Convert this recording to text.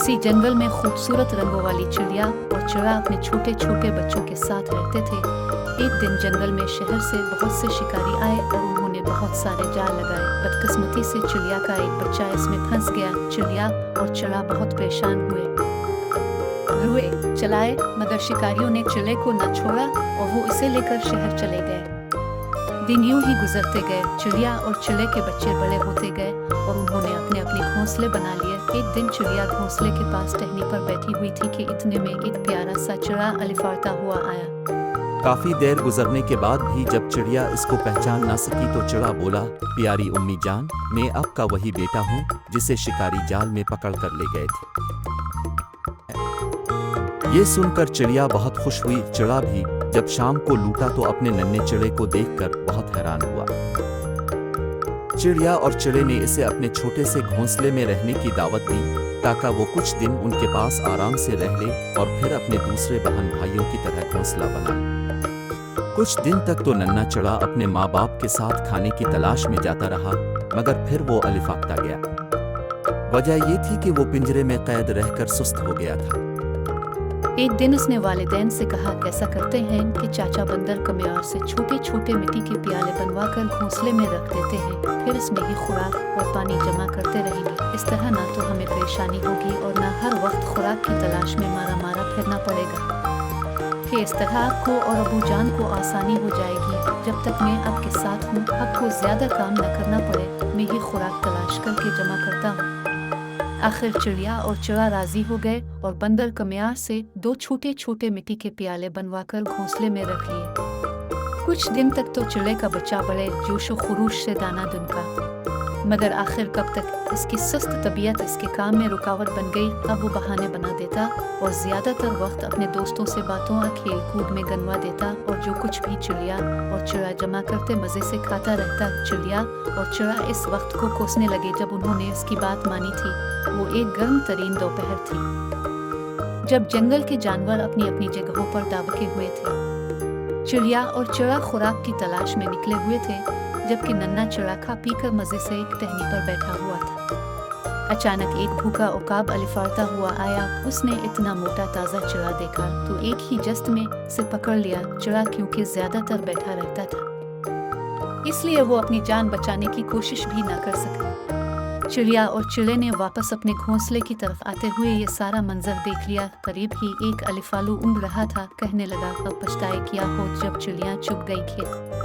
किसी जंगल में खूबसूरत रंगों वाली चिड़िया और चिड़ा अपने छोटे छोटे बच्चों के साथ रहते थे। एक दिन जंगल में शहर से बहुत से शिकारी आए और उन्होंने बहुत सारे जाल लगाए। बदकिस्मती से चिड़िया का एक बच्चा इसमें फंस गया। चिड़िया और चिड़ा बहुत परेशान हुए चलाए, मगर शिकारियों ने चिड़े को न छोड़ा और वो इसे लेकर शहर चले गए। दिन यूं ही गुजरते गए। चिड़िया और चिड़े के बच्चे बड़े होते गए और उन्होंने अपने अपने घोंसले बना लिए। एक दिन चिड़िया घोंसले के पास टहनी पर बैठी हुई थी कि इतने में एक प्यारा सा चिड़ा अलिफाड़ता हुआ आया। काफी देर गुजरने के बाद भी जब चिड़िया इसको पहचान ना सकी तो चिड़ा बोला, प्यारी उम्मी जान, मैं आपका वही बेटा हूँ जिसे शिकारी जाल में पकड़ कर ले गए थे। ये सुनकर चिड़िया बहुत खुश हुई। चिड़ा भी जब शाम को लूटा तो अपने नन्हे चिड़े को देखकर बहुत हैरान हुआ। चिड़िया और चिड़े ने इसे अपने छोटे से घोंसले में रहने की दावत दी ताकि वो कुछ दिन उनके पास आराम से रह ले और फिर अपने दूसरे बहन भाइयों की तरह घोंसला बनाए। कुछ दिन तक तो नन्हा चिड़ा अपने माँ बाप के साथ खाने की तलाश में जाता रहा, मगर फिर वो अलिफाकता गया। वजह ये थी कि वो पिंजरे में कैद रहकर सुस्त हो गया था। एक दिन उसने वालिदैन से कहा, कैसा करते हैं कि चाचा बंदर कमियार से छोटे छोटे मिट्टी के प्याले बनवा कर घोंसले में रख देते हैं, फिर इसमें ही खुराक और पानी जमा करते रहेंगे। इस तरह ना तो हमें परेशानी होगी और ना हर वक्त खुराक की तलाश में मारा फिरना पड़ेगा। फिर इस तरह आपको और अबू जान को आसानी हो जाएगी। जब तक मैं आपके साथ हूँ, आपको ज्यादा काम न करना पड़े। मैं ही खुराक तलाश करके जमा करता हूँ। आखिर चिड़िया और चिड़ा राजी हो गए और बंदर कमियार से 2 छोटे छोटे मिट्टी के प्याले बनवाकर घोंसले में रख लिए। कुछ दिन तक तो चिड़े का बच्चा बड़े जोशो खरूश से दाना दुनका, मगर आखिर कब तक इसकी सुस्त तबीयत इसके काम में रुकावट बन गई। अब वो बहाने बना देता और ज्यादातर वक्त अपने दोस्तों से बातों और खेल कूद में गनवा देता और जो कुछ भी चिड़िया और चिड़ा जमा करते मजे से खाता रहता। चिड़िया और चिड़ा इस वक्त को कोसने लगे जब उन्होंने इसकी बात मानी थी। वो एक गर्म तरीन दोपहर थी जब जंगल के जानवर अपनी अपनी जगहों पर दाबके हुए थे। चिड़िया और चिड़ा खुराक की तलाश में निकले हुए थे, जबकि नन्हा चिड़ा खा पी कर मजे से एक टहनी पर बैठा हुआ था। अचानक एक भूखा उकाब अलिफाड़ता हुआ आया। उसने इतना मोटा ताज़ा चिड़ा देखा तो एक ही जस्त में से पकड़ लिया। चिड़ा क्योंकि ज्यादातर बैठा रहता था, इसलिए वो अपनी जान बचाने की कोशिश भी न कर सका। चिड़िया और चिड़े ने वापस अपने घोंसले की तरफ आते हुए ये सारा मंजर देख लिया। करीब ही एक अलिफालू ऊँघ रहा था। कहने लगा, अब पछताए क्या हो जब चिड़िया चुग गई खेत।